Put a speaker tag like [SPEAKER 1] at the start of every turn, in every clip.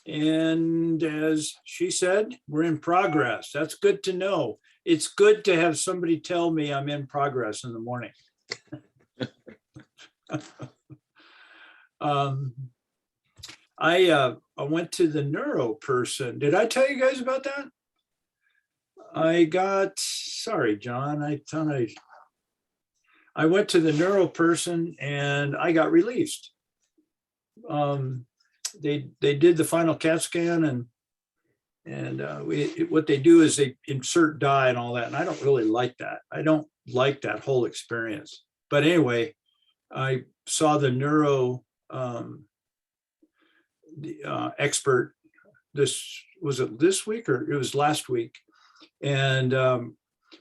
[SPEAKER 1] And as she said, we're in progress. That's good to know. It's good to have somebody tell me I'm in progress in the morning. I went to the neuro person. Did I tell you guys about that? Sorry, John, I went to the neuro person and I got released. They did the final CAT scan and what they do is they insert dye and all that. And I don't really like that. I don't like that whole experience. But anyway, I saw the neuro expert. Was it this week or it was last week? And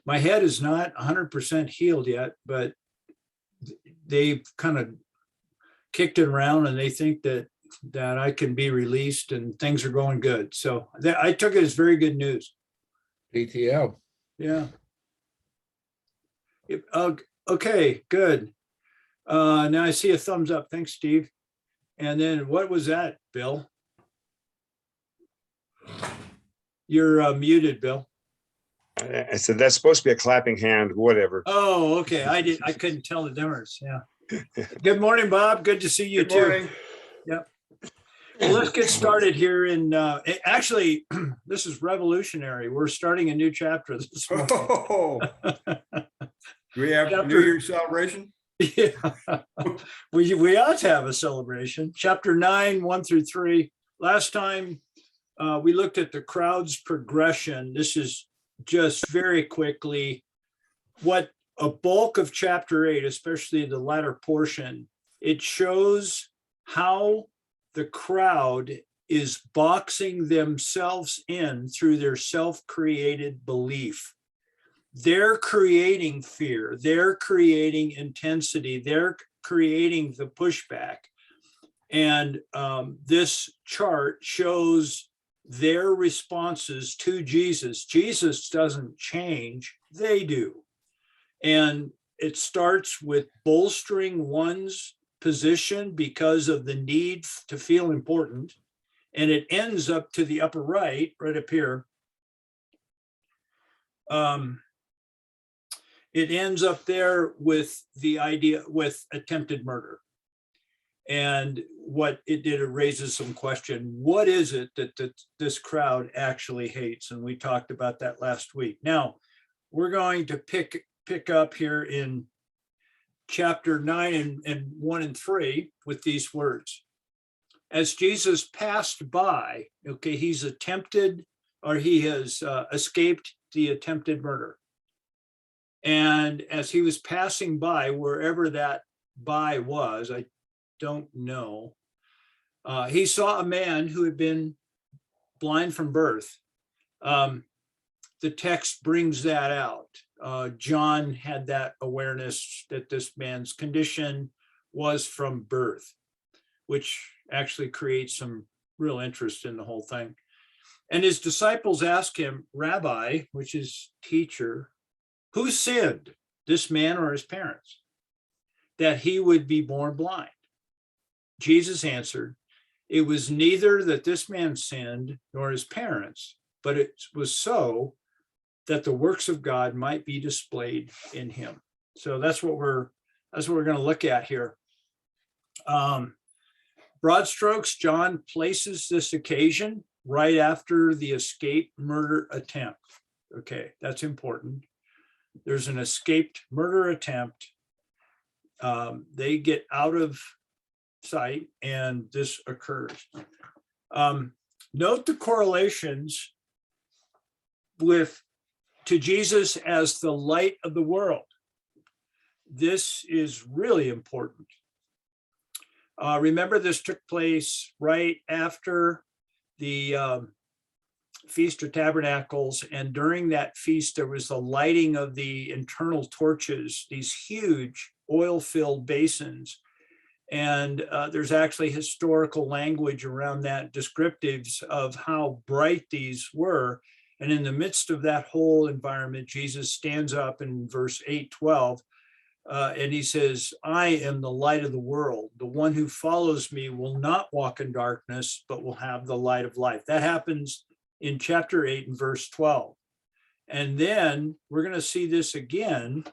[SPEAKER 1] my head is not 100% healed yet, but they've kind of kicked it around and they think that I can be released and things are going good. So I took it as very good news.
[SPEAKER 2] PTO.
[SPEAKER 1] Yeah. Okay, good. Now I see a thumbs up. Thanks, Steve. And then what was that, Bill? You're muted, Bill.
[SPEAKER 3] I said, that's supposed to be a clapping hand, whatever.
[SPEAKER 1] Oh, okay. I couldn't tell the difference. Yeah. Good morning, Bob. Good to see you too.
[SPEAKER 2] Morning.
[SPEAKER 1] Yep. Well, let's get started here. Actually, this is revolutionary. We're starting a new chapter this morning.
[SPEAKER 2] Oh, do we have a New Year's celebration?
[SPEAKER 1] Yeah, we ought to have a celebration. Chapter 9, 1 through 3. Last time we looked at the crowd's progression. This is just very quickly what a bulk of chapter 8, especially the latter portion, it shows how the crowd is boxing themselves in through their self-created belief. They're creating fear, they're creating intensity, they're creating the pushback. And this chart shows their responses to Jesus. Jesus doesn't change, they do. And it starts with bolstering one's position because of the need to feel important. And it ends up to the upper right up here. It ends up there with the idea with attempted murder. And what it did, it raises some question. What is it that this crowd actually hates? And we talked about that last week. Now, we're going to pick up here in chapter 9 and 1 and 3 with these words. As Jesus passed by, okay, he's attempted, or he has escaped the attempted murder. And as he was passing by, wherever that by was, I don't know, he saw a man who had been blind from birth. The text brings that out. John had that awareness that this man's condition was from birth, which actually creates some real interest in the whole thing. And his disciples asked him, Rabbi, which is teacher, who sinned, this man or his parents, that he would be born blind? Jesus answered, it was neither that this man sinned nor his parents, but it was so that the works of God might be displayed in him. So that's what we're going to look at here. Broad strokes, John places this occasion right after the escape murder attempt. Okay, that's important. There's an escaped murder attempt. They get out of sight and this occurs. Note the correlations to Jesus as the light of the world. This is really important. Remember, this took place right after the Feast of Tabernacles, and during that feast there was the lighting of the internal torches, these huge oil-filled basins. And there's actually historical language around that, descriptives of how bright these were. And in the midst of that whole environment, Jesus stands up in verse 8-12 And he says, I am the light of the world. The one who follows me will not walk in darkness, but will have the light of life. That happens in chapter 8 and verse 12. And then we're going to see this again,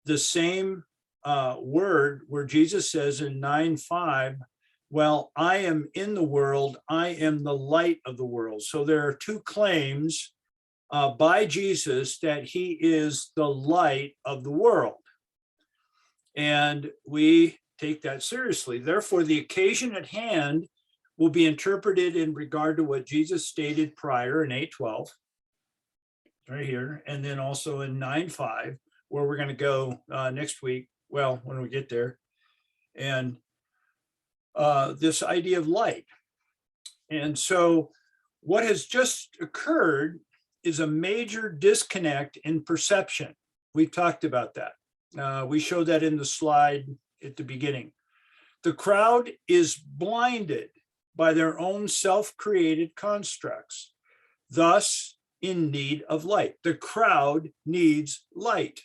[SPEAKER 1] the same word where Jesus says in 9:5, well, I am in the world, I am the light of the world. So there are two claims by Jesus that he is the light of the world. And we take that seriously. Therefore, the occasion at hand will be interpreted in regard to what Jesus stated prior in 8:12, right here, and then also in 9:5, where we're going to go next week, well, when we get there, and this idea of light. And so what has just occurred is a major disconnect in perception. We talked about that. We showed that in the slide at the beginning. The crowd is blinded by their own self-created constructs, thus in need of light. The crowd needs light.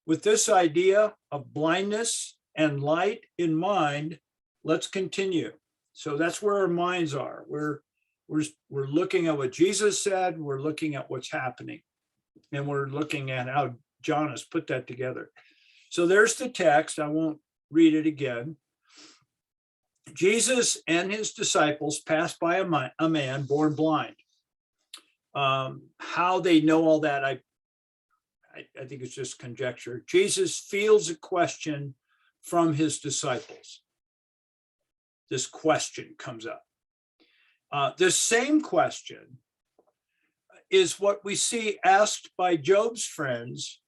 [SPEAKER 1] With this idea of blindness and light in mind, let's continue. So that's where our minds are. We're looking at what Jesus said, we're looking at what's happening, and we're looking at how John has put that together. So there's the text. I won't read it again. Jesus and his disciples passed by a man born blind. How they know all that, I think it's just conjecture. Jesus fields a question from his disciples. This question comes up. The same question is what we see asked by Job's friends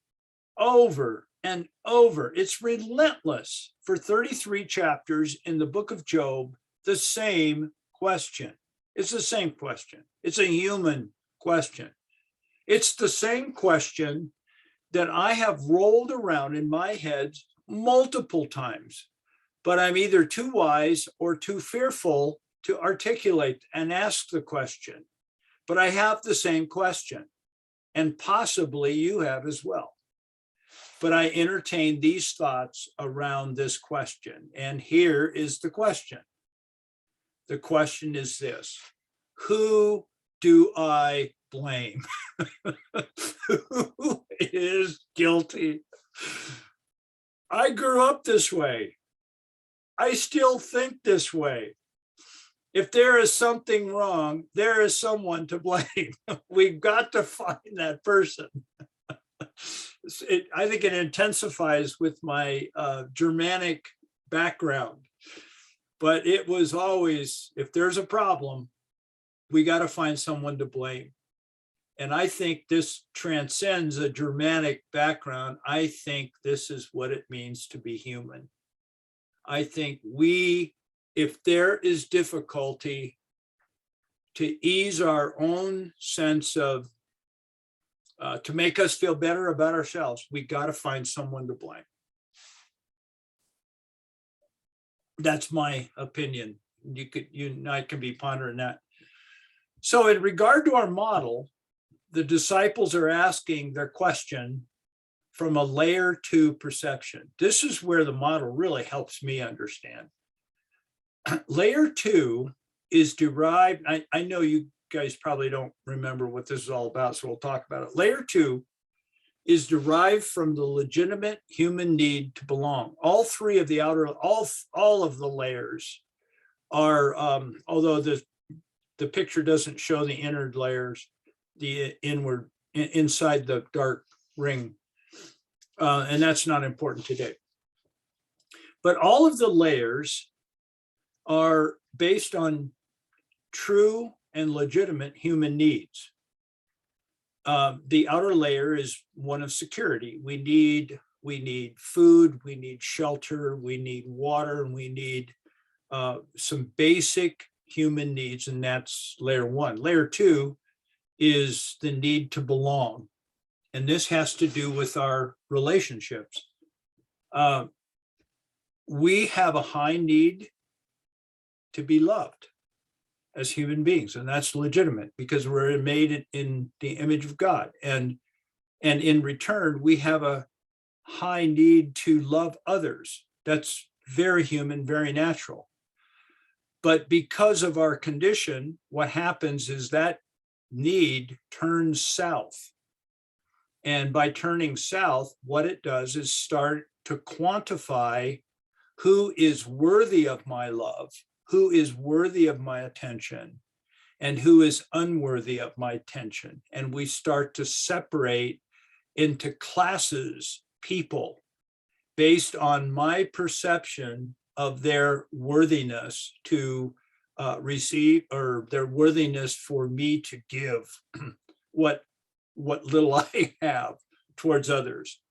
[SPEAKER 1] over and over. It's relentless for 33 chapters in the book of Job, the same question. It's the same question. It's a human question. It's the same question that I have rolled around in my head multiple times, but I'm either too wise or too fearful to articulate and ask the question. But I have the same question, and possibly you have as well. But I entertain these thoughts around this question. And here is the question. The question is this: who do I blame? Who is guilty? I grew up this way. I still think this way. If there is something wrong, there is someone to blame. We've got to find that person. I think it intensifies with my Germanic background, but it was always, if there's a problem, we got to find someone to blame. And I think this transcends a Germanic background. I think this is what it means to be human. I think if there is difficulty, to ease our own sense of, to make us feel better about ourselves, we got to find someone to blame. That's my opinion. You and I can be pondering that. So in regard to our model, the disciples are asking their question from a layer 2 perception. This is where the model really helps me understand. Layer 2 is derived, I know you guys probably don't remember what this is all about, so we'll talk about it. Layer 2 is derived from the legitimate human need to belong. All three of the outer, all of the layers are, although the picture doesn't show the inner layers, the inward, inside the dark ring, and that's not important today. But all of the layers are based on true and legitimate human needs. The outer layer is one of security. We need food, we need shelter, we need water, and we need some basic human needs, and that's layer 1. Layer 2 is the need to belong, and this has to do with our relationships. We have a high need to be loved as human beings, and that's legitimate because we're made in the image of God, and in return we have a high need to love others. That's very human, very natural. But because of our condition, what happens is that need turns south. And by turning south, what it does is start to quantify who is worthy of my love, who is worthy of my attention, and who is unworthy of my attention. And we start to separate into classes, people, based on my perception of their worthiness to receive, or their worthiness for me to give what little I have towards others.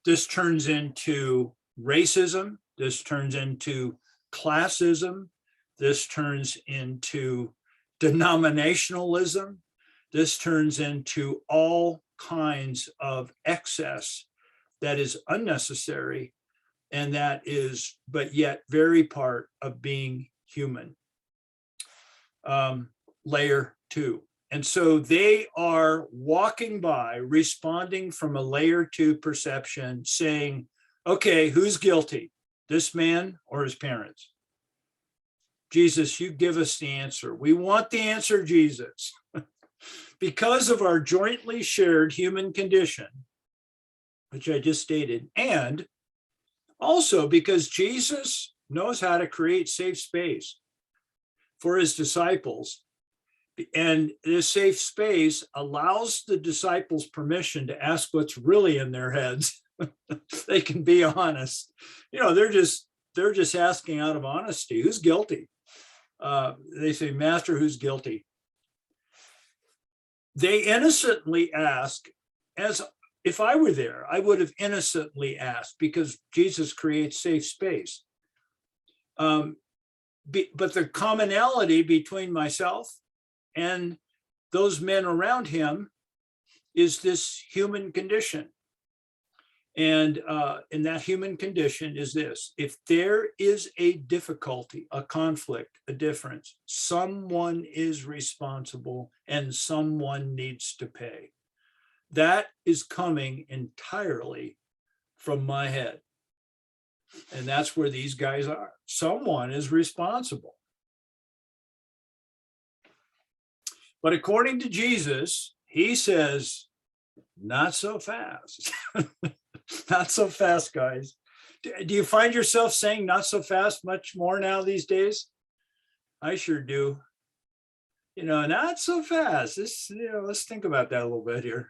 [SPEAKER 1] This turns into racism. This turns into classism. This turns into denominationalism. This turns into all kinds of excess that is unnecessary, and that is, but yet very part of being human. Layer 2. And so they are walking by, responding from a layer 2 perception, saying, okay, who's guilty? This man or his parents? Jesus, you give us the answer. We want the answer, Jesus. Because of our jointly shared human condition, which I just stated, and also because Jesus knows how to create safe space for his disciples. And this safe space allows the disciples permission to ask what's really in their heads. They can be honest. They're just asking out of honesty, who's guilty? They say, Master, who's guilty? They innocently ask, as if I were there, I would have innocently asked, because Jesus creates safe space. But the commonality between myself and those men around him is this human condition. And in that human condition is this: if there is a difficulty, a conflict, a difference, someone is responsible and someone needs to pay. That is coming entirely from my head. And that's where these guys are. Someone is responsible. But according to Jesus, he says, not so fast. Not so fast, guys. Do you find yourself saying not so fast much more now these days? I sure do. Not so fast. Let's think about that a little bit here.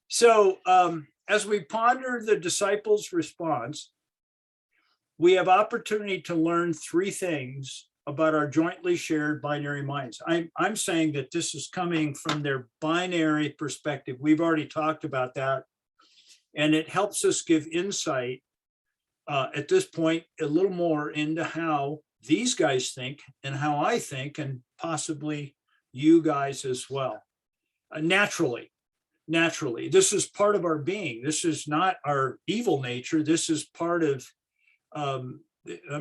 [SPEAKER 1] So as we ponder the disciples' response, we have opportunity to learn 3 things about our jointly shared binary minds. I'm saying that this is coming from their binary perspective. We've already talked about that. And it helps us give insight at this point a little more into how these guys think and how I think, and possibly you guys as well. Naturally, this is part of our being. This is not our evil nature. This is part of, I'm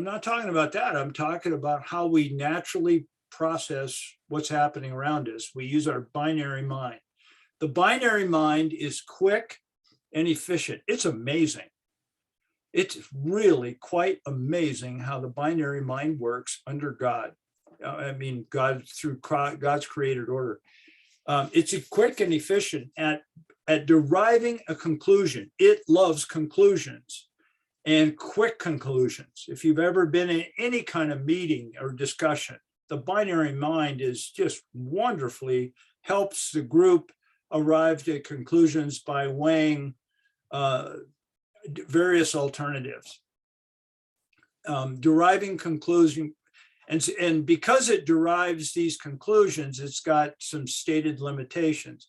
[SPEAKER 1] not talking about that. I'm talking about how we naturally process what's happening around us. We use our binary mind. The binary mind is quick and efficient. It's amazing. It's really quite amazing how the binary mind works under God. God, through God's created order. It's quick and efficient at deriving a conclusion. It loves conclusions and quick conclusions. If you've ever been in any kind of meeting or discussion, the binary mind is just wonderfully helps the group arrive at conclusions by weighing various alternatives, deriving conclusion. And because it derives these conclusions, it's got some stated limitations.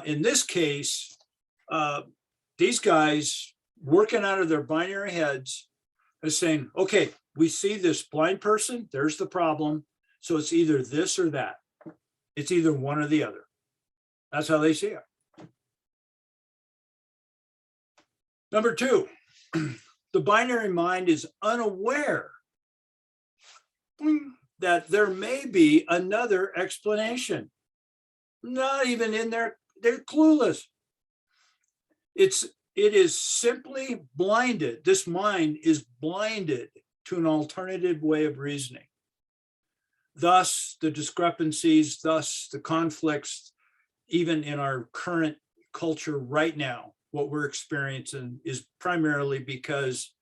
[SPEAKER 1] In this case, these guys working out of their binary heads are saying, okay, we see this blind person, there's the problem. So it's either this or that. It's either one or the other. That's how they see it. Number 2, the binary mind is unaware that there may be another explanation. Not even in there, they're clueless. It's It is simply blinded. This mind is blinded to an alternative way of reasoning. Thus, the discrepancies, thus the conflicts, even in our current culture right now, what we're experiencing is primarily because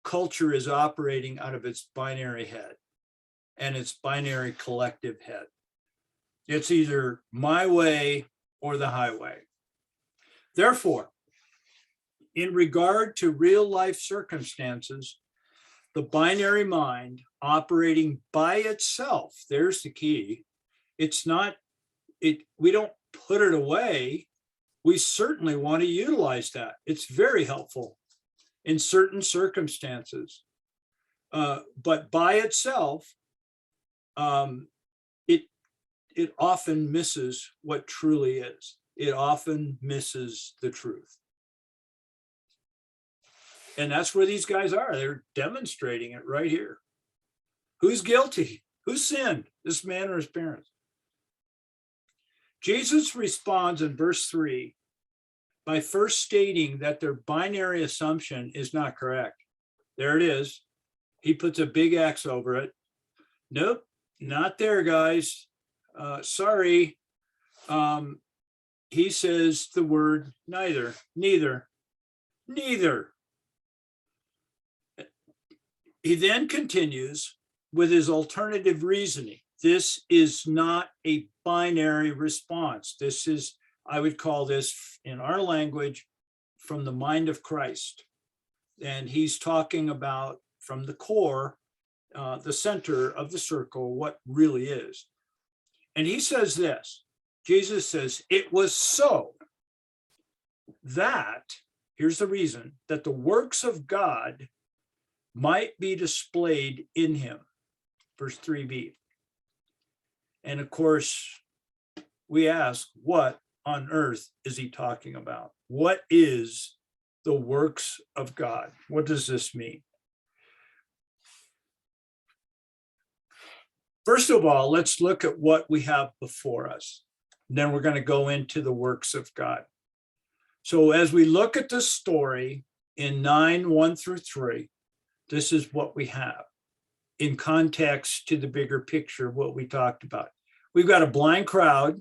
[SPEAKER 1] culture is operating out of its binary head and its binary collective head. It's either my way or the highway. Therefore, in regard to real life circumstances, the binary mind operating by itself, there's the key. It's not, we don't put it away. We certainly want to utilize that. It's very helpful in certain circumstances. But by itself, it often misses what truly is. It often misses the truth. And that's where these guys are. They're demonstrating it right here. Who's guilty? Who sinned? This man or his parents? Jesus responds in verse 3 by first stating that their binary assumption is not correct. There it is. He puts a big X over it. Nope, not there, guys. Sorry. He says the word neither. He then continues with his alternative reasoning. This is not a binary response. This is, I would call this in our language, from the mind of Christ. And he's talking about from the core, the center of the circle, what really is. And he says this, Jesus says, it was so that, here's the reason, that the works of God might be displayed in him. Verse 3b. And of course, we ask, what on earth is he talking about? What is the works of God? What does this mean? First of all, let's look at what we have before us. And then we're going to go into the works of God. So as we look at this story in 9:1-3, this is what we have in context to the bigger picture of what we talked about. We've got a blind crowd.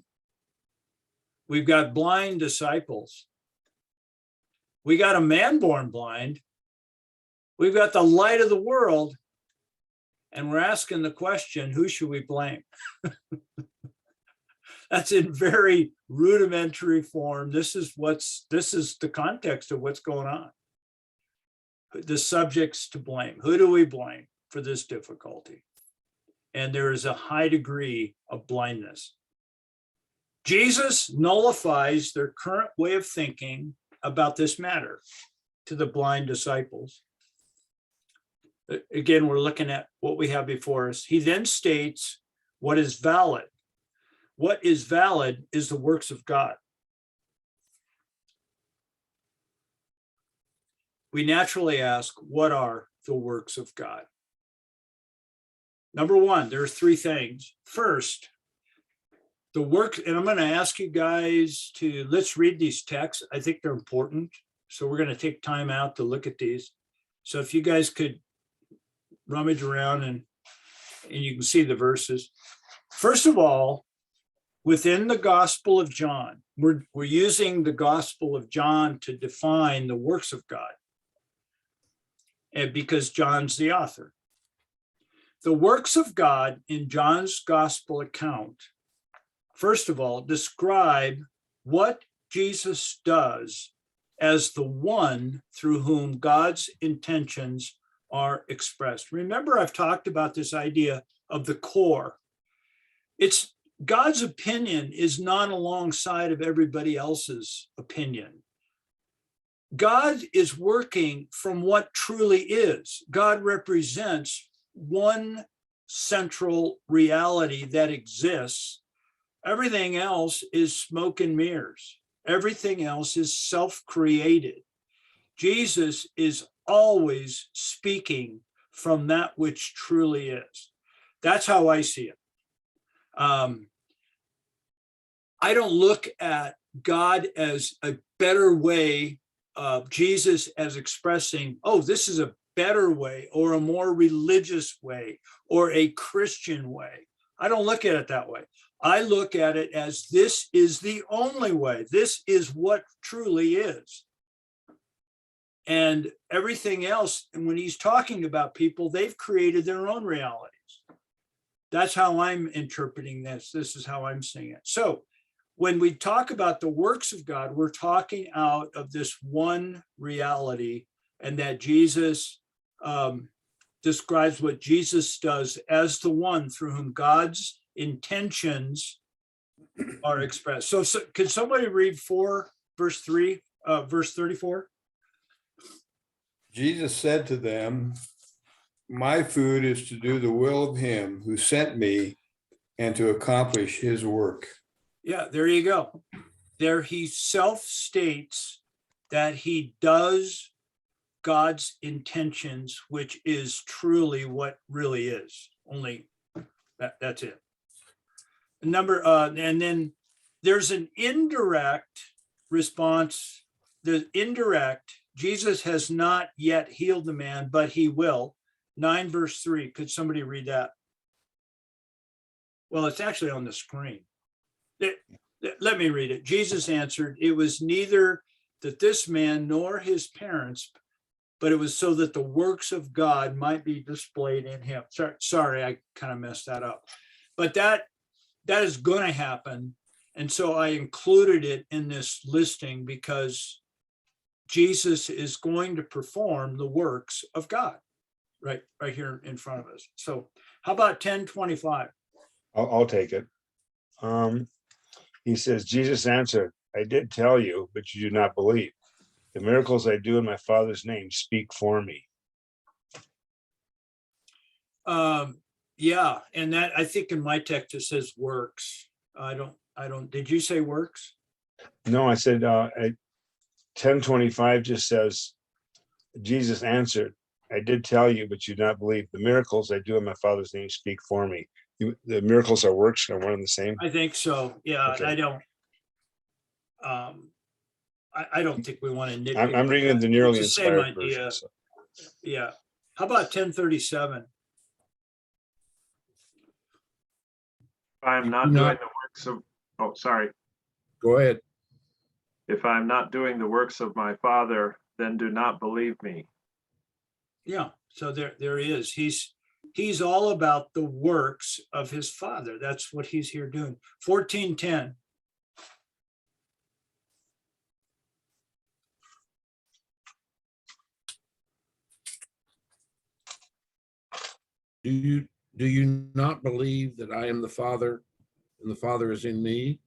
[SPEAKER 1] We've got blind disciples. We got a man born blind. We've got the light of the world. And we're asking the question, who should we blame? That's in very rudimentary form. This is the context of what's going on. The subjects to blame. Who do we blame for this difficulty? And there is a high degree of blindness. Jesus nullifies their current way of thinking about this matter to the blind disciples. Again, we're looking at what we have before us. He then states what is valid. What is valid is the works of God. We naturally ask, what are the works of God? Number one, there are three things. First, the work, and I'm going to ask you guys to, let's read these texts. I think they're important. So we're going to take time out to look at these. So if you guys could rummage around and you can see the verses. First of all, within the Gospel of John, we're using the Gospel of John to define the works of God. And because John's the author. The works of God in John's Gospel account, first of all, describe what Jesus does as the one through whom God's intentions are expressed. Remember, I've talked about this idea of the core. It's God's opinion is not alongside of everybody else's opinion. God is working from what truly is. God represents one central reality that exists. Everything else is smoke and mirrors. Everything else is self-created. Jesus is always speaking from that which truly is. That's how I see it. I don't look at God as a better way, Jesus as expressing, oh, this is a better way or a more religious way or a Christian way. I don't look at it that way. I look at it as this is the only way. This is what truly is. And everything else, and when he's talking about people, they've created their own realities. That's how I'm interpreting this. This is how I'm seeing it. So when we talk about the works of God, we're talking out of this one reality, and that Jesus describes what Jesus does as the one through whom God's intentions are expressed. So can somebody read 4, verse 3, verse 34?
[SPEAKER 2] Jesus said to them, my food is to do the will of him who sent me and to accomplish his work.
[SPEAKER 1] Yeah, there you go. There he self-states that he does God's intentions, which is truly what really is. Only that's it. And then there's an indirect response. The indirect, Jesus has not yet healed the man, but he will. 9 verse 3. Could somebody read that? Well, it's actually on the screen. Let me read it. Jesus answered, it was neither that this man nor his parents, but it was so that the works of God might be displayed in him. Sorry, I kind of messed that up. But that is going to happen. And so I included it in this listing because Jesus is going to perform the works of God right here in front of us. So how about 10:25?
[SPEAKER 3] I'll take it. He says, Jesus answered, I did tell you, but you do not believe. The miracles I do in my Father's name speak for me.
[SPEAKER 1] Yeah, and that I think in my text it says works. I don't, did you say works?
[SPEAKER 3] No, I said, at 10:25 just says, Jesus answered, I did tell you, but you do not believe. The miracles I do in my Father's name speak for me. The miracles are works are one and the same.
[SPEAKER 1] I think so. Yeah,
[SPEAKER 3] Okay.
[SPEAKER 1] I don't. I don't think we want to nitpick.
[SPEAKER 3] I'm reading the nearly
[SPEAKER 1] It's the same
[SPEAKER 3] inspired
[SPEAKER 1] idea.
[SPEAKER 3] version. So.
[SPEAKER 1] Yeah. How about 10:37?
[SPEAKER 4] I'm not doing the works of, oh, sorry.
[SPEAKER 5] Go ahead.
[SPEAKER 4] If I'm not doing the works of my Father, then do not believe me.
[SPEAKER 1] Yeah. So there he is. He's all about the works of his Father. That's what he's here doing. 14:10.
[SPEAKER 5] Do you not believe that I am the Father and the Father is in me?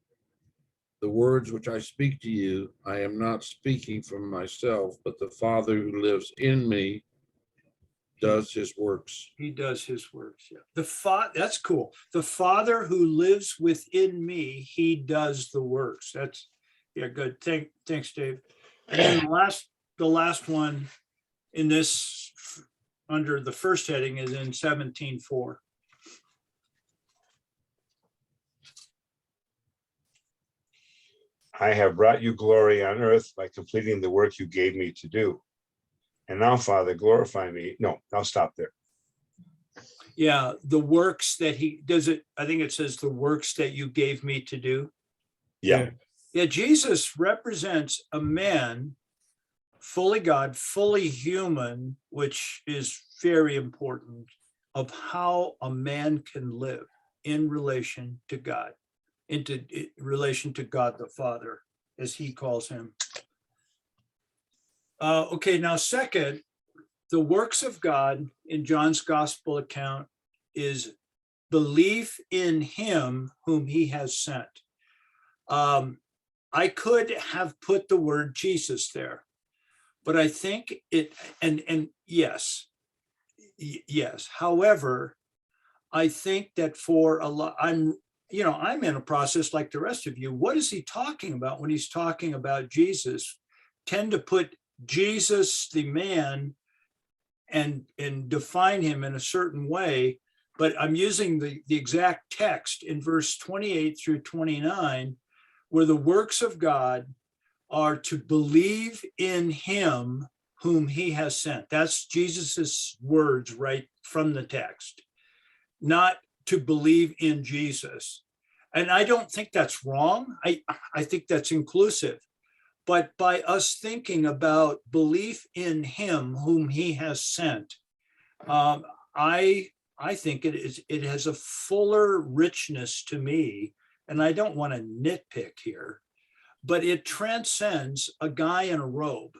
[SPEAKER 5] The words which I speak to you, I am not speaking from myself, but the Father who lives in me does his works.
[SPEAKER 1] He does his works. Yeah. That's cool. The Father who lives within me, he does the works. That's good. Thanks, Dave. And then the last one in this under the first heading is in 17:4.
[SPEAKER 3] I have brought you glory on earth by completing the work you gave me to do. And now, Father, glorify me. No, I'll stop there.
[SPEAKER 1] Yeah, the works that he does it. I think it says the works that you gave me to do.
[SPEAKER 3] Yeah.
[SPEAKER 1] Yeah, Jesus represents a man, fully God, fully human, which is very important, of how a man can live in relation to God, into relation to God the Father, as he calls him. Okay, now second, the works of God in John's gospel account is belief in him whom he has sent. I could have put the word Jesus there, but I think it, and yes. However, I think that for a lot, I'm in a process like the rest of you. What is he talking about when he's talking about Jesus? Tend to put Jesus, the man, and define him in a certain way, but I'm using the exact text in verse 28 through 29, where the works of God are to believe in him whom he has sent. That's Jesus's words right from the text, not to believe in Jesus. And I don't think that's wrong. I think that's inclusive. But by us thinking about belief in him whom he has sent, I think it has a fuller richness to me, and I don't want to nitpick here, but it transcends a guy in a robe.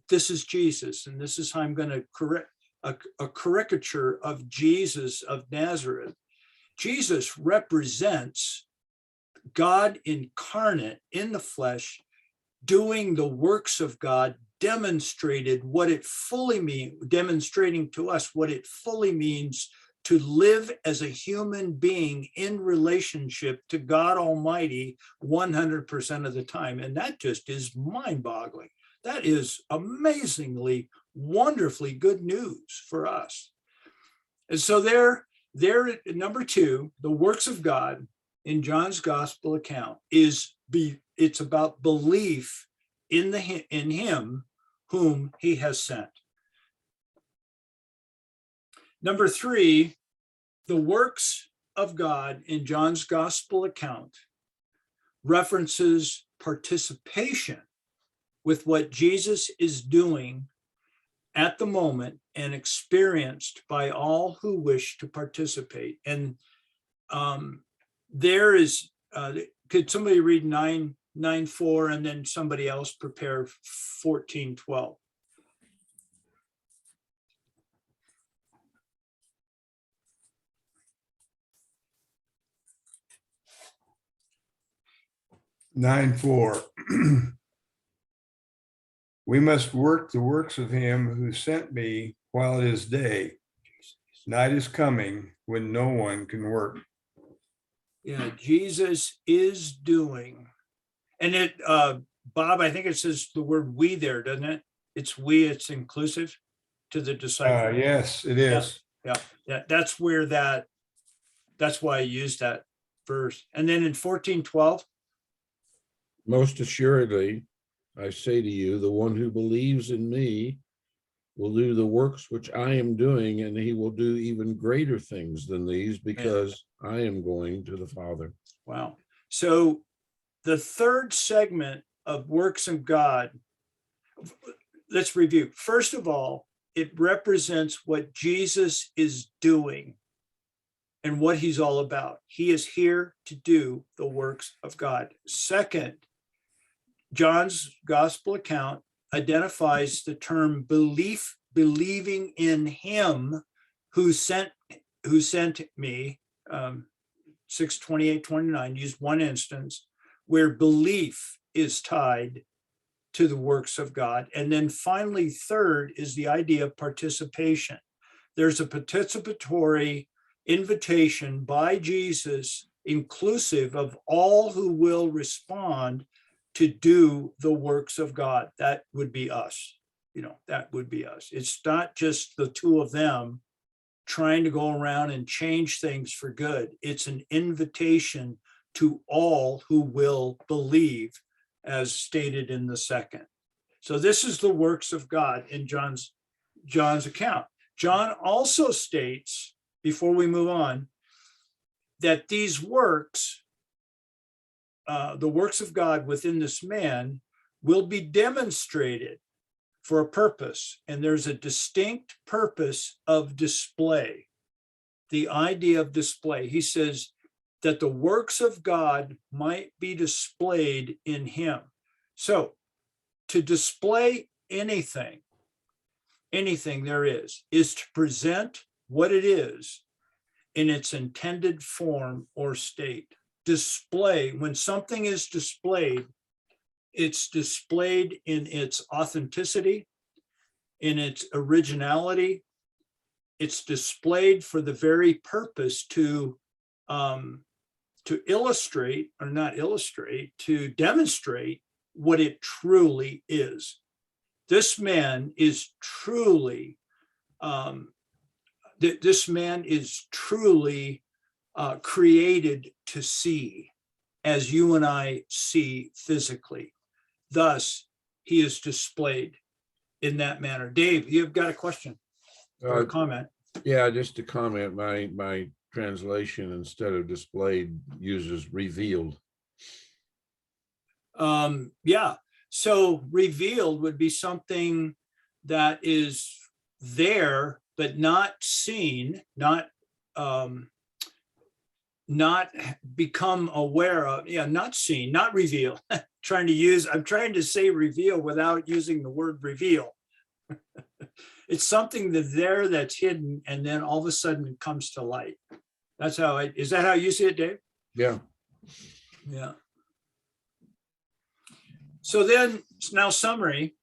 [SPEAKER 1] This is Jesus, and this is how I'm going to correct a caricature of Jesus of Nazareth. Jesus represents God incarnate in the flesh, doing the works of God, demonstrating to us what it fully means to live as a human being in relationship to God Almighty 100% of the time. And that just is mind-boggling. That is amazingly, wonderfully good news for us. And so there, number two, the works of God in John's gospel account it's about belief in him whom he has sent. Number three, the works of God in John's gospel account references participation with what Jesus is doing at the moment and experienced by all who wish to participate. And there is, could somebody read 9:4 and then somebody else prepare 14:12?
[SPEAKER 2] Nine, 4. We must work the works of him who sent me while it is day. Night is coming when no one can work.
[SPEAKER 1] Yeah, Jesus is doing. And it, Bob, I think it says the word we there, doesn't it? It's we, it's inclusive to the disciple.
[SPEAKER 2] Yes, it is.
[SPEAKER 1] Yeah, that's why I used that verse. And then in 14:12,
[SPEAKER 5] Most assuredly, I say to you, the one who believes in me will do the works which I am doing, and he will do even greater things than these, because I am going to the Father.
[SPEAKER 1] wow. So the third segment of works of God, let's review. First of all, it represents what Jesus is doing and what he's all about. He is here to do the works of God. Second, John's gospel account identifies the term believing in him who sent me. 6:28-29 used one instance where belief is tied to the works of God. And then finally, third is the idea of participation. There's a participatory invitation by Jesus, inclusive of all who will respond to do the works of God. That would be us. That would be us. It's not just the two of them trying to go around and change things for good. It's an invitation to all who will believe, as stated in the second. So this is the works of God in John's account. John also states, before we move on, that these works, the works of God within this man, will be demonstrated for a purpose, and there's a distinct purpose of display. The idea of display, he says that the works of God might be displayed in him. So to display anything there is to present what it is in its intended form or state. Display, when something is displayed, it's displayed in its authenticity, in its originality. It's displayed for the very purpose to illustrate, or not illustrate, to demonstrate what it truly is. This man is truly, created to see. as you and I see physically. Thus, he is displayed in that manner. Dave, you've got a question or a comment?
[SPEAKER 5] Yeah, just to comment, my translation instead of displayed uses revealed.
[SPEAKER 1] Yeah, so revealed would be something that is there, but not seen, not become aware of. Yeah, not seen, not reveal. I'm trying to say reveal without using the word reveal. It's something that's hidden, and then all of a sudden it comes to light. Is that how you see it, Dave?
[SPEAKER 5] Yeah.
[SPEAKER 1] Yeah. So then, now summary.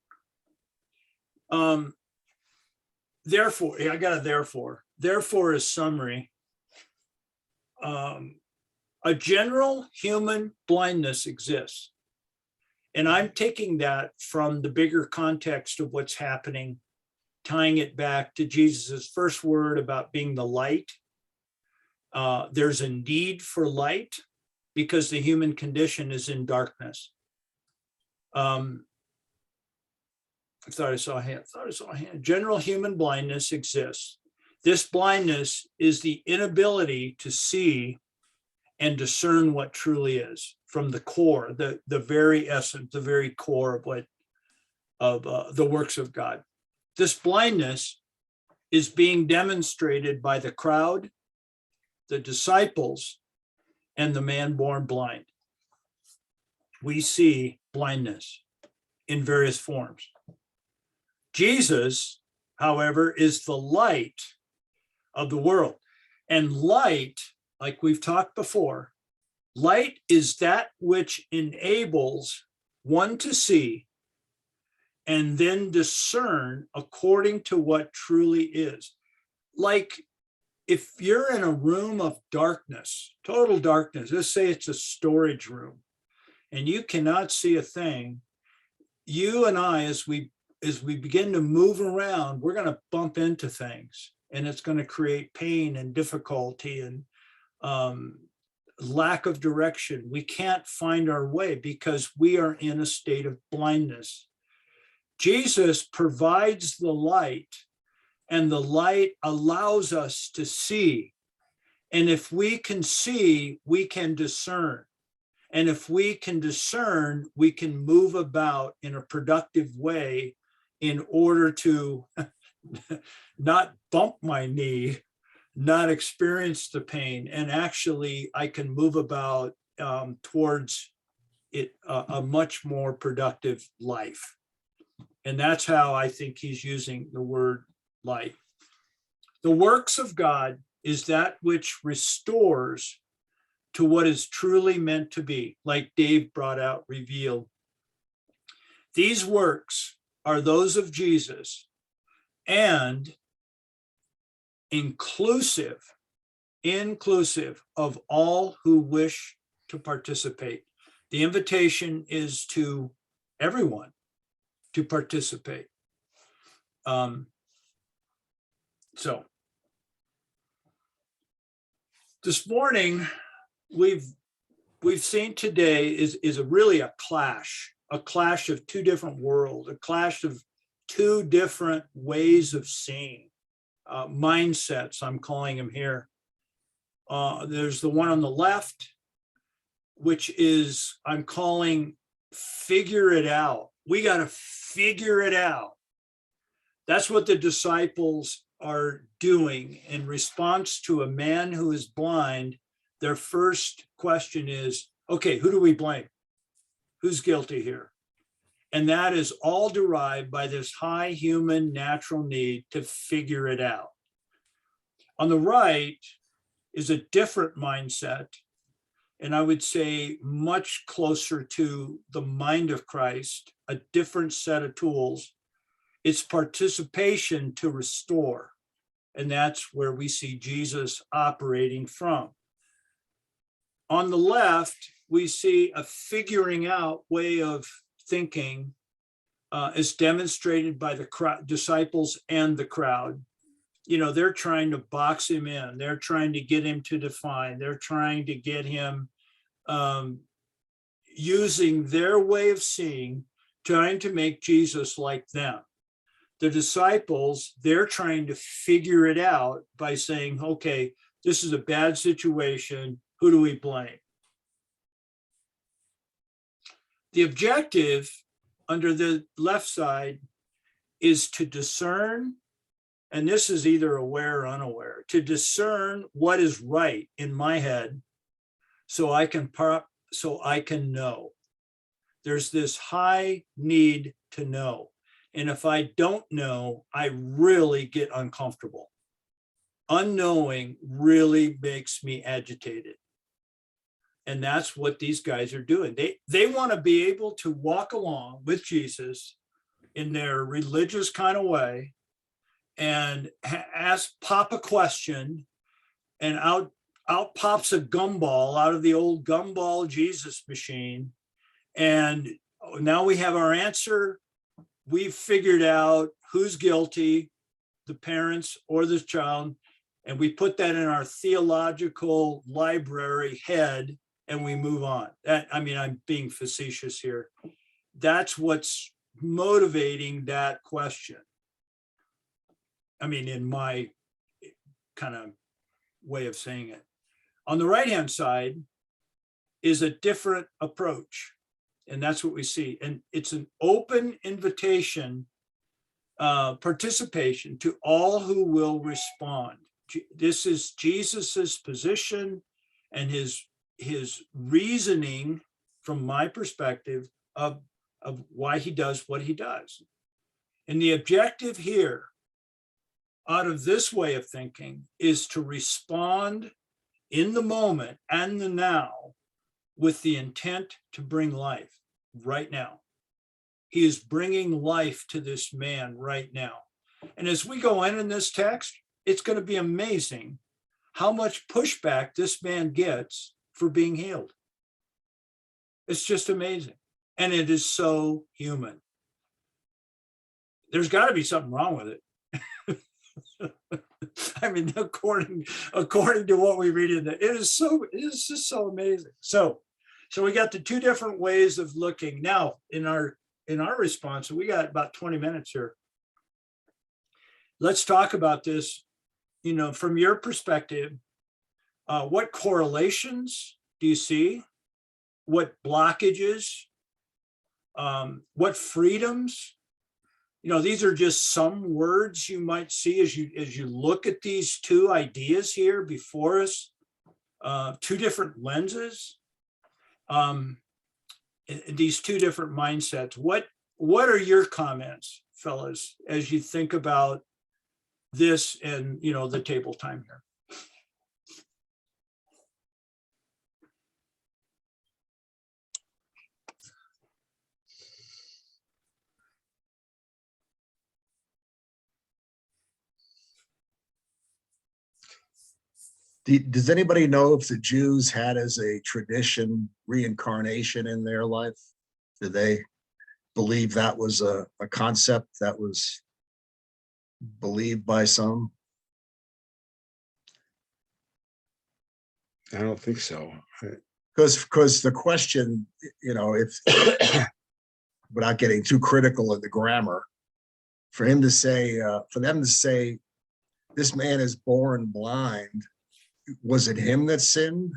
[SPEAKER 1] Therefore, I got a therefore. Therefore is summary. A general human blindness exists. And I'm taking that from the bigger context of what's happening, tying it back to Jesus's first word about being the light. There's a need for light because the human condition is in darkness. I thought I saw a hand. General human blindness exists. This blindness is the inability to see and discern what truly is from the core, the very essence, the very core of the works of God. This blindness is being demonstrated by the crowd, the disciples, and the man born blind. We see blindness in various forms. Jesus, however, is the light of the world. And light, like we've talked before, light is that which enables one to see and then discern according to what truly is. Like if you're in a room of darkness, total darkness, let's say it's a storage room, and you cannot see a thing, you and I, as we begin to move around, we're going to bump into things, and it's going to create pain and difficulty and lack of direction. We can't find our way because we are in a state of blindness. Jesus provides the light, and the light allows us to see. And if we can see, we can discern. And if we can discern, we can move about in a productive way in order to not bump my knee, not experience the pain, and actually I can move about towards it, a much more productive life. And that's how I think he's using the word light. The works of God is that which restores to what is truly meant to be, like Dave brought out, revealed. These works are those of Jesus and inclusive of all who wish to participate. The invitation is to everyone to participate. So this morning, we've seen today is really a clash of two different worlds, a clash of two different ways of seeing, mindsets, I'm calling them here. There's the one on the left, which is, I'm calling figure it out. We got to figure it out. That's what the disciples are doing in response to a man who is blind. Their first question is, okay, who do we blame? Who's guilty here? And that is all derived by this high human natural need to figure it out. On the right is a different mindset, and I would say much closer to the mind of Christ, a different set of tools. It's participation to restore. And that's where we see Jesus operating from. On the left, we see a figuring out way of thinking as demonstrated by the disciples and the crowd. You know, they're trying to box him in. They're trying to get him to define. They're trying to get him using their way of seeing, trying to make Jesus like them. The disciples, they're trying to figure it out by saying, okay, this is a bad situation. Who do we blame? The objective under the left side is to discern, and this is either aware or unaware, to discern what is right in my head so I can know. There's this high need to know. And if I don't know, I really get uncomfortable. Unknowing really makes me agitated. And that's what these guys are doing. They want to be able to walk along with Jesus in their religious kind of way and pop a question, and out pops a gumball out of the old gumball Jesus machine. And now we have our answer. We've figured out who's guilty, the parents or the child, and we put that in our theological library head, and we move on. I'm being facetious here. That's what's motivating that question. In my kind of way of saying it. On the right-hand side is a different approach. And that's what we see. And it's an open invitation, participation to all who will respond. This is Jesus's position and his reasoning, from my perspective, of why he does what he does. And the objective here, out of this way of thinking, is to respond in the moment and the now with the intent to bring life right now. He is bringing life to this man right now. And as we go in this text, it's going to be amazing how much pushback this man gets for being healed. It's just amazing. And it is so human. There's got to be something wrong with it. According to what we read in there, it is just so amazing. So we got the two different ways of looking. Now, in our response, we got about 20 minutes here. Let's talk about this, from your perspective. What correlations do you see? What blockages? What freedoms? These are just some words you might see as you look at these two ideas here before us, two different lenses, these two different mindsets. What are your comments, fellas, as you think about this and, the table time here?
[SPEAKER 6] Does anybody know if the Jews had as a tradition reincarnation in their life? Did they believe that was a concept that was believed by some?
[SPEAKER 3] I don't think so.
[SPEAKER 6] Because the question, if without getting too critical of the grammar, for them to say, this man is born blind. Was it him that sinned?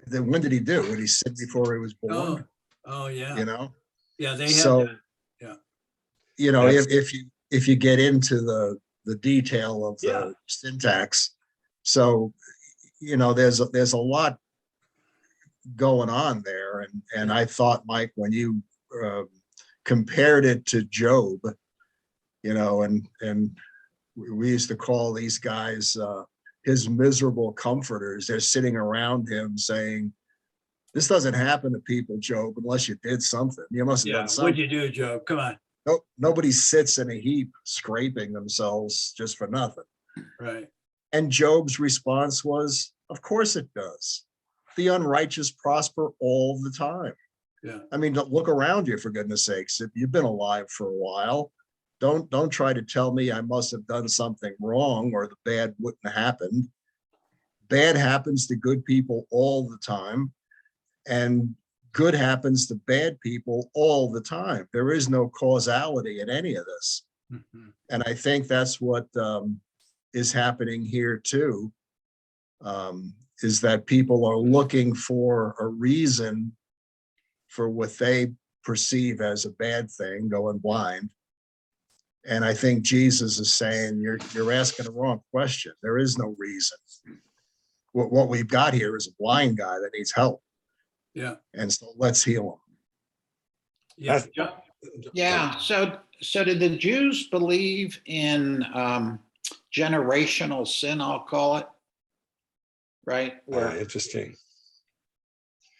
[SPEAKER 6] Then when did he do? Did he sin before he was born?
[SPEAKER 1] Oh yeah. Yeah, they had
[SPEAKER 6] so,
[SPEAKER 1] that. Yeah.
[SPEAKER 6] If you get into the detail of the syntax, so there's a lot going on there, and I thought, Mike, when you compared it to Job, and we used to call these guys his miserable comforters. They're sitting around him saying, this doesn't happen to people, Job, unless you did something. You must have done something.
[SPEAKER 1] What'd you do, Job? Come on.
[SPEAKER 6] Nope, nobody sits in a heap scraping themselves just for nothing.
[SPEAKER 1] Right. And
[SPEAKER 6] Job's response was, of course it does. The unrighteous prosper all the time.
[SPEAKER 1] Yeah.
[SPEAKER 6] Look around you, for goodness sakes. If you've been alive for a while, don't try to tell me I must have done something wrong or the bad wouldn't have happened. Bad happens to good people all the time. And good happens to bad people all the time. There is no causality in any of this.
[SPEAKER 1] Mhm.
[SPEAKER 6] And I think that's what is happening here too, is that people are looking for a reason for what they perceive as a bad thing, going blind. And I think Jesus is saying, you're asking the wrong question. There is no reason. What we've got here is a blind guy that needs help.
[SPEAKER 1] Yeah.
[SPEAKER 6] And so let's heal him.
[SPEAKER 1] Yeah.
[SPEAKER 3] That's-
[SPEAKER 7] Yeah, so did the Jews believe in generational sin, I'll call it? Right,
[SPEAKER 3] Interesting.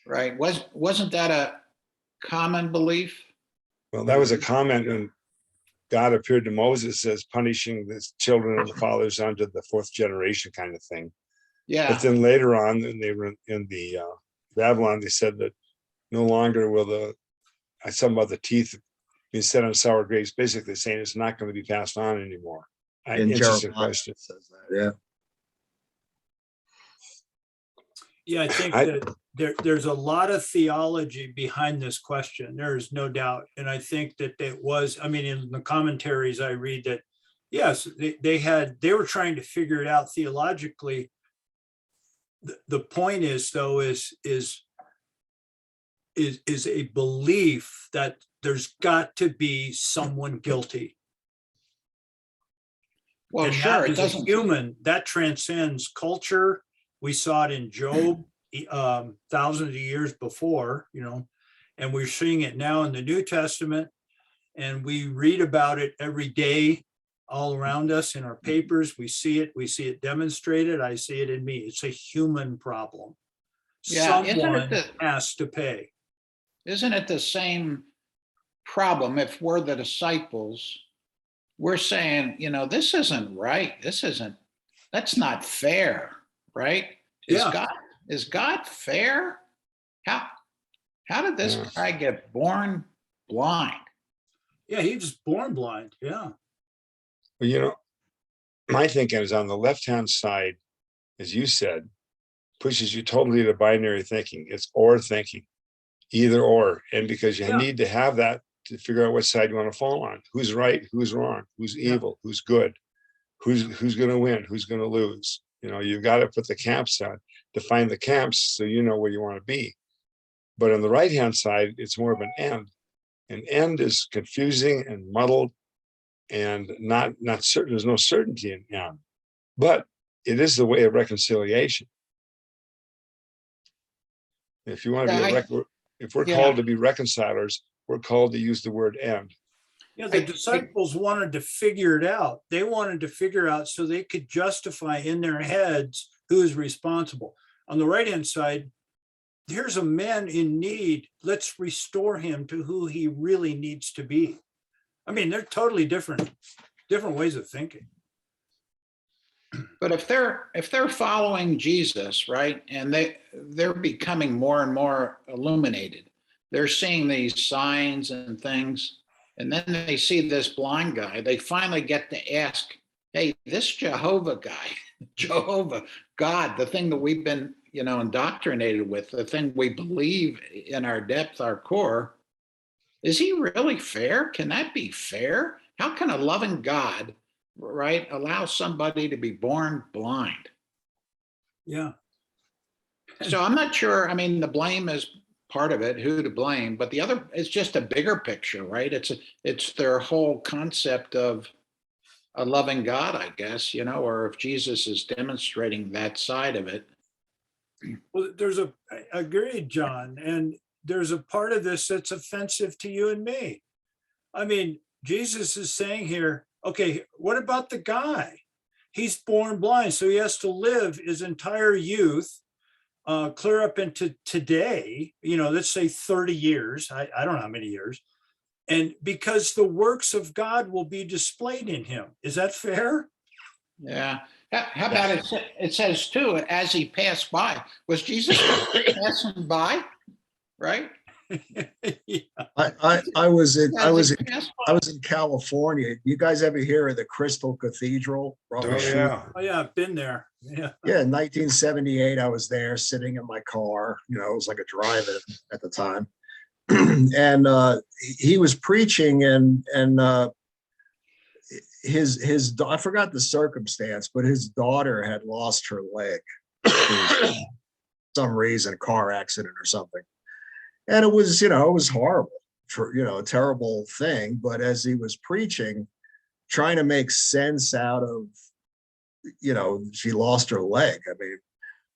[SPEAKER 7] right, wasn't that a common belief?
[SPEAKER 3] Well, that was a comment when God appeared to Moses as punishing the children of the fathers unto the fourth generation kind of thing. But
[SPEAKER 7] Yeah,
[SPEAKER 3] then later on, when they were in the Babylon, they said that no longer will something about the teeth being set on sour grapes, basically saying it's not going to be passed on anymore.
[SPEAKER 6] In
[SPEAKER 3] Interesting
[SPEAKER 6] Jeremiah,
[SPEAKER 3] question.
[SPEAKER 6] it says that, yeah.
[SPEAKER 1] Yeah, I think
[SPEAKER 3] I-
[SPEAKER 1] that there's a lot of theology behind this question. There is no doubt. And I think that it was, I mean, in the commentaries I read that, yes, they were trying to figure it out theologically. The point is though, is a belief that there's got to be someone guilty.
[SPEAKER 7] well,
[SPEAKER 1] And
[SPEAKER 7] sure,
[SPEAKER 1] that
[SPEAKER 7] it
[SPEAKER 1] is a
[SPEAKER 7] doesn't,
[SPEAKER 1] human, that transcends culture. We saw it in Job, thousands of years before, and we're seeing it now in the New Testament. And we read about it every day all around us in our papers. We see it demonstrated. I see it in me. It's a human problem.
[SPEAKER 7] Yeah, isn't it
[SPEAKER 1] Someone
[SPEAKER 7] the-
[SPEAKER 1] has to pay.
[SPEAKER 7] isn't it the same problem if we're the disciples? We're saying, this isn't right, that's not fair, right?
[SPEAKER 1] Yeah.
[SPEAKER 7] Is God fair? How did this
[SPEAKER 3] Yeah.
[SPEAKER 7] guy get born blind?
[SPEAKER 1] Yeah, he was born blind. Yeah.
[SPEAKER 3] Well, my thinking is on the left-hand side, as you said, pushes you totally to binary thinking. It's or thinking, either or. And because you
[SPEAKER 1] Yeah.
[SPEAKER 3] need to have that to figure out what side you want to fall on. Who's right, who's wrong, who's
[SPEAKER 1] Yeah.
[SPEAKER 3] evil, who's good, who's going to win, who's going to lose. You've got to put the camps on, define the camps so you know where you want to be. But on the right-hand side, it's more of an end. An end is confusing and muddled and not certain. There's no certainty in end, but it is the way of reconciliation. If you want to
[SPEAKER 7] Yeah,
[SPEAKER 3] be if we're
[SPEAKER 7] yeah.
[SPEAKER 3] called to be reconcilers, we're called to use the word end.
[SPEAKER 1] Yeah, the disciples wanted to figure it out. They wanted to figure out so they could justify in their heads who is responsible. On the right-hand side, here's a man in need. Let's restore him to who he really needs to be. I mean, they're totally different ways of thinking.
[SPEAKER 7] But if they're following Jesus, right, and they're becoming more and more illuminated, they're seeing these signs and things, and then they see this blind guy, they finally get to ask, hey, this Jehovah guy, Jehovah, God, the thing that we've been, indoctrinated with, the thing we believe in our depth, our core, is he really fair? Can that be fair? How can a loving God, right, allow somebody to be born blind?
[SPEAKER 1] Yeah.
[SPEAKER 7] So I'm not sure. I mean, the blame is part of it, who to blame, but the other is just a bigger picture, right? It's their whole concept of a loving God, I guess, or if Jesus is demonstrating that side of it.
[SPEAKER 1] Well, I agree, John. And there's a part of this that's offensive to you and me. I mean, Jesus is saying here, okay, what about the guy? He's born blind, so he has to live his entire youth, clear up into today, let's say 30 years. I don't know how many years. And because the works of God will be displayed in him. Is that fair?
[SPEAKER 7] Yeah. How about it says too, as he passed by, was Jesus passing by? Right?
[SPEAKER 1] Yeah.
[SPEAKER 6] I was in, I was, in-
[SPEAKER 7] Yes,
[SPEAKER 6] I was in California. You guys ever hear of the Crystal Cathedral? Robert
[SPEAKER 2] Oh,
[SPEAKER 6] Schuller?
[SPEAKER 2] yeah.
[SPEAKER 1] Oh, yeah, I've been there. Yeah.
[SPEAKER 6] Yeah, in 1978, I was there sitting in my car. It was like a drive-in at the time. And he was preaching, and I forgot the circumstance, but his daughter had lost her leg for some reason, a car accident or something. And it was, it was horrible, for, a terrible thing. But as he was preaching, trying to make sense out of, she lost her leg. I mean,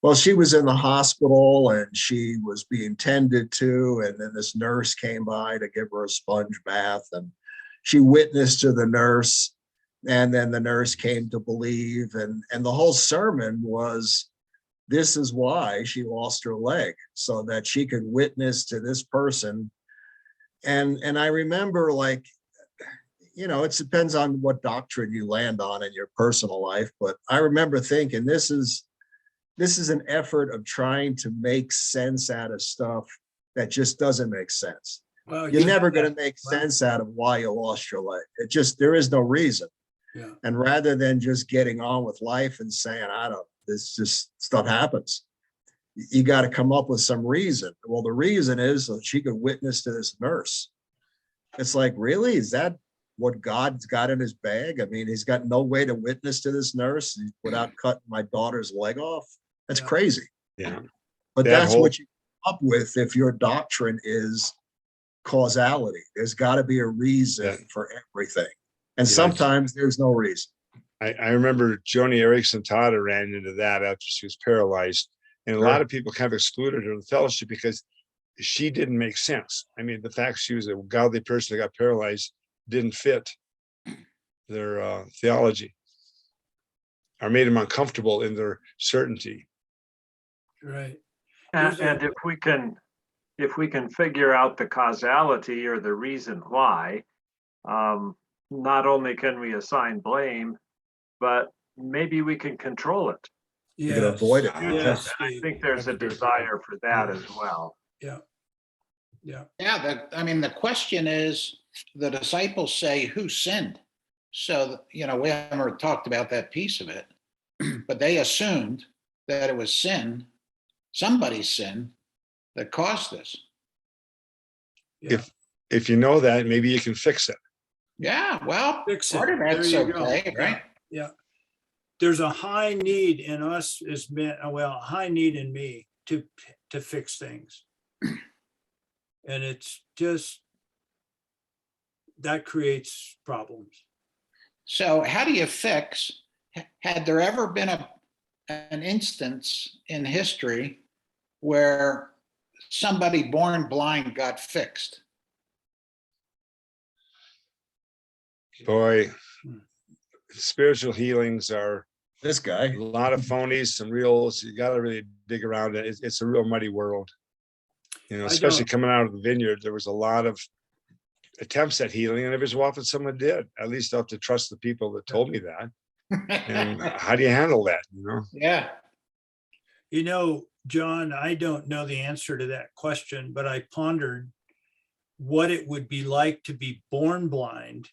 [SPEAKER 6] well, she was in the hospital and she was being tended to, and then this nurse came by to give her a sponge bath, and she witnessed to the nurse, and then the nurse came to believe, and the whole sermon was, this is why she lost her leg, so that she could witness to this person. And I remember, like, it depends on what doctrine you land on in your personal life, but I remember thinking, this is an effort of trying to make sense out of stuff that just doesn't make sense.
[SPEAKER 1] Well,
[SPEAKER 6] You're
[SPEAKER 1] you
[SPEAKER 6] never
[SPEAKER 1] have
[SPEAKER 6] going
[SPEAKER 1] that.
[SPEAKER 6] to make
[SPEAKER 1] Wow.
[SPEAKER 6] sense out of why you lost your leg. There is no reason.
[SPEAKER 1] Yeah.
[SPEAKER 6] And rather than just getting on with life and saying, this just stuff happens, you got to come up with some reason. Well, the reason is so she could witness to this nurse. It's like, really? Is that what God's got in his bag? I mean, he's got no way to witness to this nurse without cutting my daughter's leg off. That's
[SPEAKER 1] Yeah.
[SPEAKER 6] crazy.
[SPEAKER 3] Yeah.
[SPEAKER 6] But
[SPEAKER 3] That
[SPEAKER 6] that's
[SPEAKER 3] whole-
[SPEAKER 6] what you come up with if your doctrine is causality. There's got to be a reason
[SPEAKER 3] Yeah.
[SPEAKER 6] for everything. And
[SPEAKER 3] Yeah.
[SPEAKER 6] sometimes there's no reason.
[SPEAKER 3] I remember Joni Erickson Tada ran into that after she was paralyzed. And a
[SPEAKER 6] Sure.
[SPEAKER 3] lot of people kind of excluded her from the fellowship because she didn't make sense. I mean, the fact she was a godly person that got paralyzed didn't fit their theology, or made them uncomfortable in their certainty.
[SPEAKER 1] Right.
[SPEAKER 4] And
[SPEAKER 1] There's a-
[SPEAKER 4] and if we can figure out the causality or the reason why, not only can we assign blame, but maybe we can control it.
[SPEAKER 6] You can
[SPEAKER 1] Yes.
[SPEAKER 6] avoid it.
[SPEAKER 1] Yes,
[SPEAKER 4] I
[SPEAKER 1] Steve.
[SPEAKER 4] think there's a desire for that as well.
[SPEAKER 1] Yeah. Yeah.
[SPEAKER 7] Yeah, the question is, the disciples say, who sinned? So, we haven't talked about that piece of it, but they assumed that it was somebody's sin that caused this.
[SPEAKER 1] Yeah.
[SPEAKER 3] If you know that, maybe you can fix it.
[SPEAKER 7] Yeah, well,
[SPEAKER 1] Fix it.
[SPEAKER 7] part of that's
[SPEAKER 1] There you go.
[SPEAKER 7] okay,
[SPEAKER 1] Yeah.
[SPEAKER 7] right?
[SPEAKER 1] Yeah. There's a high need in us as men, a high need in me to fix things. And it's just, that creates problems.
[SPEAKER 7] So how do you fix, had there ever been an instance in history where somebody born blind got fixed?
[SPEAKER 3] Boy, spiritual healings are
[SPEAKER 6] This guy.
[SPEAKER 3] a lot of phonies, some reals. You got to really dig around it. It's a real muddy world. Especially coming out of the vineyard, there was a lot of attempts at healing, and every so often someone did. At least I have to trust the people that told me that. And how do you handle that?
[SPEAKER 7] Yeah,
[SPEAKER 1] John, I don't know the answer to that question, but I pondered what it would be like to be born blind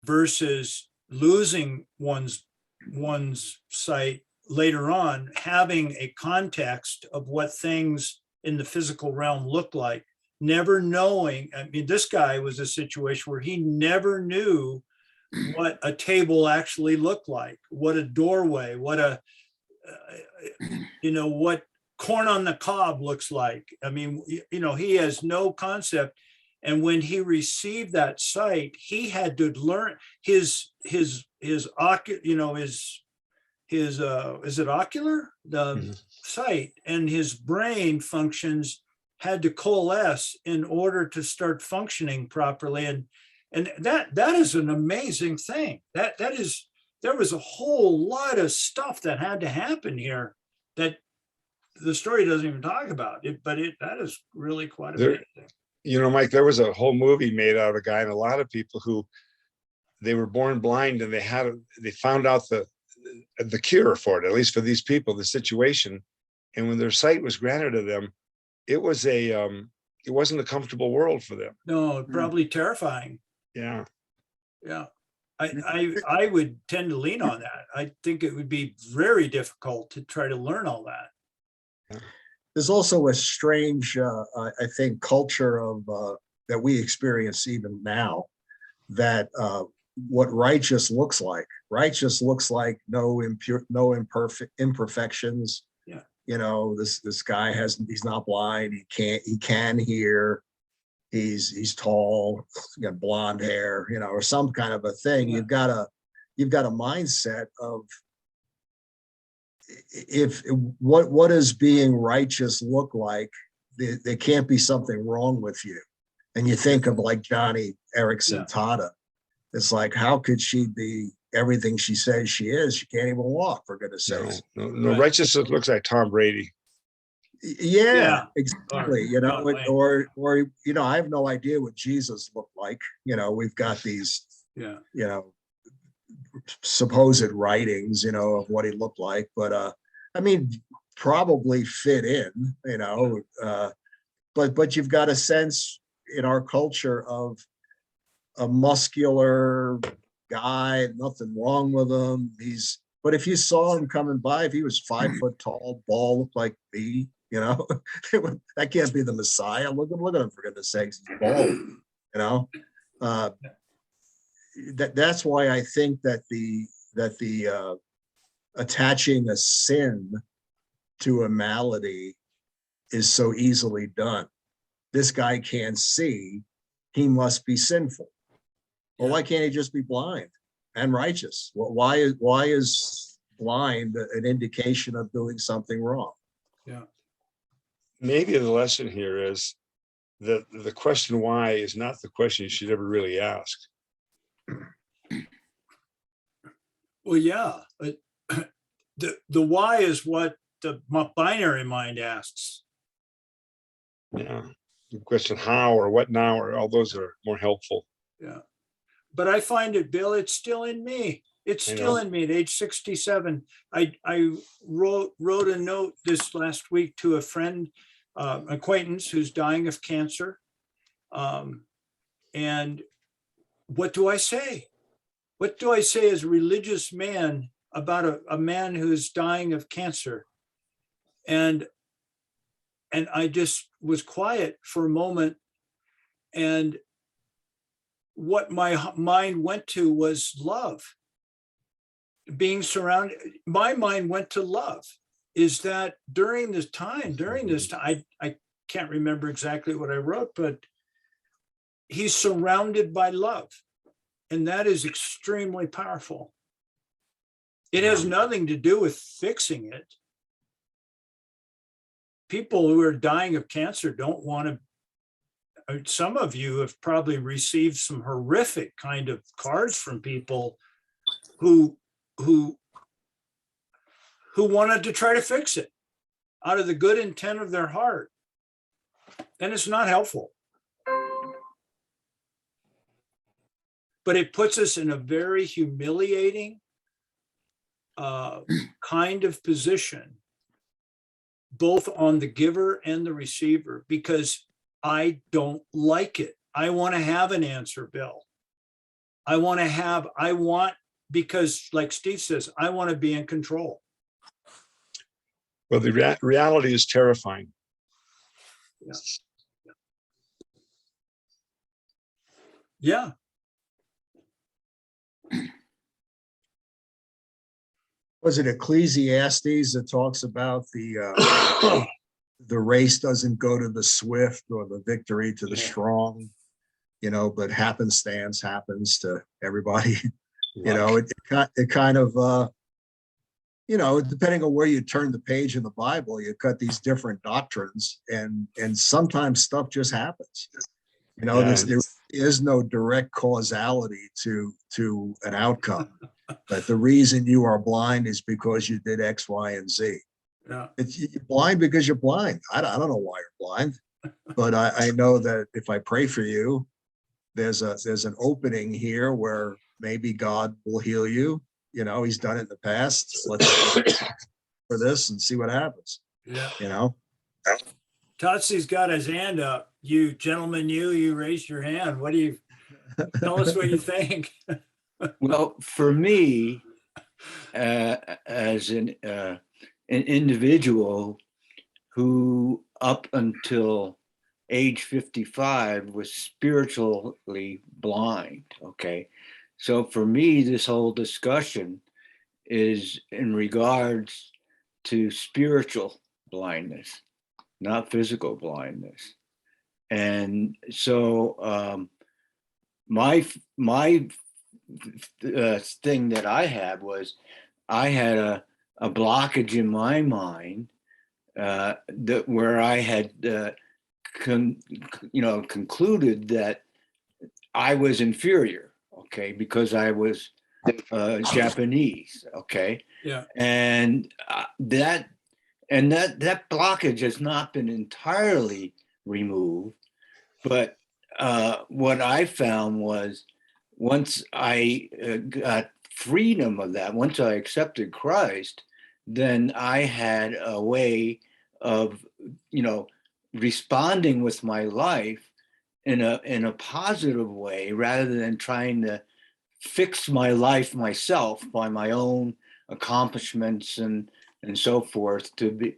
[SPEAKER 1] versus losing one's sight later on, having a context of what things in the physical realm look like, never knowing. I mean, this guy was a situation where he never knew what a table actually looked like, what a doorway, what corn on the cob looks like. I mean, he has no concept. And when he received that sight, he had to learn is it ocular? The sight and his brain functions had to coalesce in order to start functioning properly. And that is an amazing thing. There was a whole lot of stuff that had to happen here that the story doesn't even talk about it, but that is really quite amazing.
[SPEAKER 3] Mike, there was a whole movie made out of a guy, and a lot of people who they were born blind, and they found out the cure for it, at least for these people, the situation. And when their sight was granted to them, it was a it wasn't a comfortable world for them.
[SPEAKER 1] No, probably terrifying.
[SPEAKER 3] Yeah.
[SPEAKER 1] Yeah. I would tend to lean on that. I think it would be very difficult to try to learn all that.
[SPEAKER 6] There's also a strange, I think, culture of that we experience even now, that what righteous looks like. Righteous looks like no imperfections.
[SPEAKER 1] Yeah.
[SPEAKER 6] You know, this guy he's not blind. He can hear. He's tall, he's got blonde hair, you know, or some kind of a thing.
[SPEAKER 1] Yeah.
[SPEAKER 6] You've got a mindset of, if what does being righteous look like? There can't be something wrong with you. And you think of like Johnny Erickson
[SPEAKER 1] Yeah.
[SPEAKER 6] Tata. It's like, how could she be everything she says she is? She can't even walk, for goodness sakes.
[SPEAKER 3] No,
[SPEAKER 1] Right.
[SPEAKER 3] righteousness looks like Tom Brady.
[SPEAKER 6] Yeah,
[SPEAKER 1] Yeah.
[SPEAKER 6] exactly. You know,
[SPEAKER 1] John Wayne.
[SPEAKER 6] or you know, I have no idea what Jesus looked like. You know, we've got these,
[SPEAKER 1] Yeah.
[SPEAKER 6] you know, supposed writings, you know, of what he looked like, but I mean, probably fit in, you know, but you've got a sense in our culture of a muscular guy, nothing wrong with him. But if you saw him coming by, if he was 5 foot tall, bald, looked like me, you know, that can't be the Messiah. Look at him, for goodness sakes, he's bald, you know. That's why I think that the attaching a sin to a malady is so easily done. This guy can't see, he must be sinful. Well, why can't he just be blind and righteous? Well, why is blind an indication of doing something wrong?
[SPEAKER 1] Yeah.
[SPEAKER 3] Maybe the lesson here is that the question why is not the question you should ever really ask.
[SPEAKER 1] Well, yeah. The why is what the binary mind asks.
[SPEAKER 3] Yeah. The question how or what now, or all those are more helpful.
[SPEAKER 1] Yeah. But I find it, Bill, it's still in me. It's
[SPEAKER 3] I
[SPEAKER 1] still
[SPEAKER 3] know.
[SPEAKER 1] in me at age 67. I wrote a note this last week to a friend, acquaintance who's dying of cancer. And what do I say? What do I say as a religious man about a man who's dying of cancer? And I just was quiet for a moment, and what my mind went to was love. Being surrounded, my mind went to love. Is that during this time, I can't remember exactly what I wrote, but he's surrounded by love. And that is extremely powerful. It has nothing to do with fixing it. People who are dying of cancer don't want to. Some of you have probably received some horrific kind of cards from people who wanted to try to fix it out of the good intent of their heart. And it's not helpful. But it puts us in a very humiliating kind of position, both on the giver and the receiver, because I don't like it. I want to have an answer, Bill. Because like Steve says, I want to be in control.
[SPEAKER 3] Well, the reality is terrifying.
[SPEAKER 1] Yeah.
[SPEAKER 6] Was it Ecclesiastes that talks about the race doesn't go to the swift or the victory to the strong, you know, but happenstance happens to everybody. You know, it kind of, you know, depending on where you turn the page in the Bible, you cut these different doctrines, and sometimes stuff just happens. You know, there is no direct causality to an outcome. But the reason you are blind is because you did X, Y, and Z.
[SPEAKER 1] Yeah.
[SPEAKER 6] You're blind because you're blind. I don't know why you're blind, but I know that if I pray for you, there's an opening here where maybe God will heal you. You know, he's done it in the past. Let's for this and see what happens.
[SPEAKER 1] Yeah.
[SPEAKER 6] You know,
[SPEAKER 1] Totsy's got his hand up. You gentlemen, you raised your hand. What do you, tell us what you think?
[SPEAKER 8] Well, for me, as an individual who up until age 55 was spiritually blind, okay? So for me, this whole discussion is in regards to spiritual blindness, not physical blindness. And so my thing that I had was I had a blockage in my mind that where I had concluded that I was inferior, okay, because I was Japanese, okay,
[SPEAKER 1] Yeah.
[SPEAKER 8] and that blockage has not been entirely removed, but what I found was once I got freedom of that, once I accepted Christ, then I had a way of, responding with my life in a positive way, rather than trying to fix my life myself by my own accomplishments and so forth to be,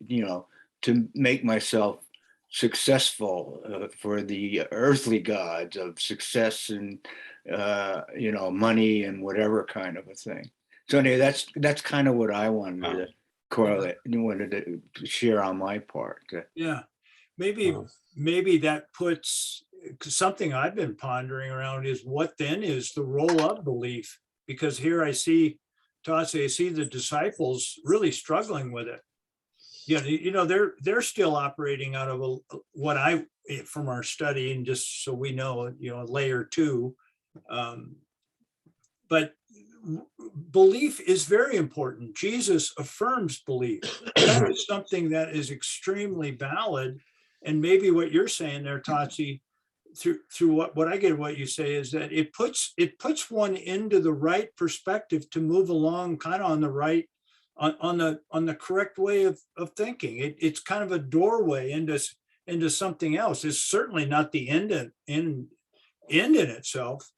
[SPEAKER 8] to make myself successful for the earthly gods of success and money and whatever kind of a thing. So anyway, that's kind of what I wanted to correlate, wanted to share on my part.
[SPEAKER 1] Yeah. Maybe that puts, 'cause something I've been pondering around is what then is the role of belief? Because here I see, Tatsi, I see the disciples really struggling with it. Yeah, they're still operating out of what I, from our study, and just so we know, layer 2. But belief is very important. Jesus affirms belief. That is something that is extremely valid. And maybe what you're saying there, Tatsi, through what I get what you say is that it puts one into the right perspective to move along kind of on the right, on the correct way of thinking. It's kind of a doorway into something else. It's certainly not the end in itself,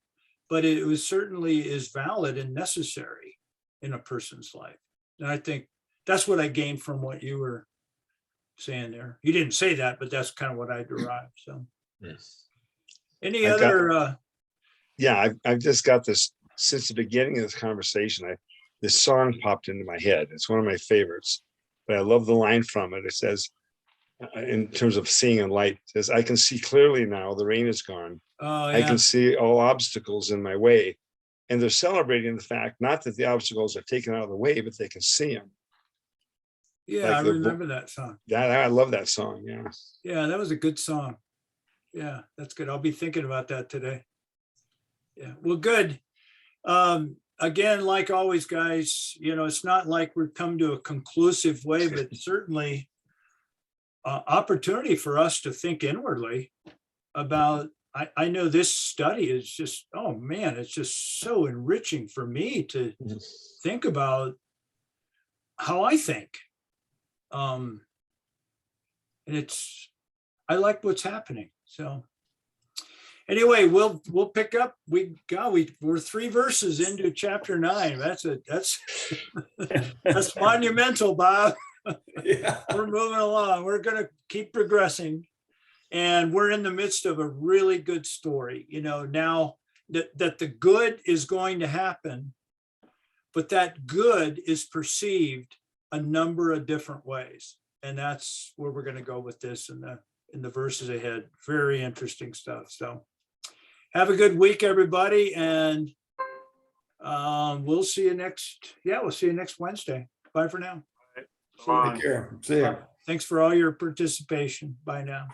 [SPEAKER 1] but it was certainly is valid and necessary in a person's life. And I think that's what I gained from what you were saying there. You didn't say that, but that's kind of what I derived. So any
[SPEAKER 3] I've got-
[SPEAKER 1] other
[SPEAKER 3] Yeah, I've just got this since the beginning of this conversation. This song popped into my head. It's one of my favorites, but I love the line from it. It says, in terms of seeing in light, it says, "I can see clearly now. The rain is gone. I
[SPEAKER 1] yeah,
[SPEAKER 3] can see all obstacles in my way." And they're celebrating the fact not that the obstacles are taken out of the way, but they can see them.
[SPEAKER 1] yeah,
[SPEAKER 3] like
[SPEAKER 1] I
[SPEAKER 3] the
[SPEAKER 1] remember that song.
[SPEAKER 3] I love that song. Yeah.
[SPEAKER 1] Yeah, that was a good song. Yeah, that's good. I'll be thinking about that today. Yeah, well, good. Again, like always, guys, it's not like we've come to a conclusive way, but certainly opportunity for us to think inwardly about, I know this study is just, oh man, it's just so enriching for me to think about how I think. And I like what's happening. So anyway, we'll pick up. We're 3 verses into chapter 9. That's monumental, Bob.
[SPEAKER 2] Yeah.
[SPEAKER 1] We're moving along. We're going to keep progressing. And we're in the midst of a really good story, now that the good is going to happen, but that good is perceived a number of different ways. And that's where we're going to go with this in the verses ahead. Very interesting stuff. So have a good week, everybody. And we'll see you next Wednesday. Bye for now.
[SPEAKER 4] Bye.
[SPEAKER 2] Take care. See ya.
[SPEAKER 1] Thanks for all your participation. Bye now.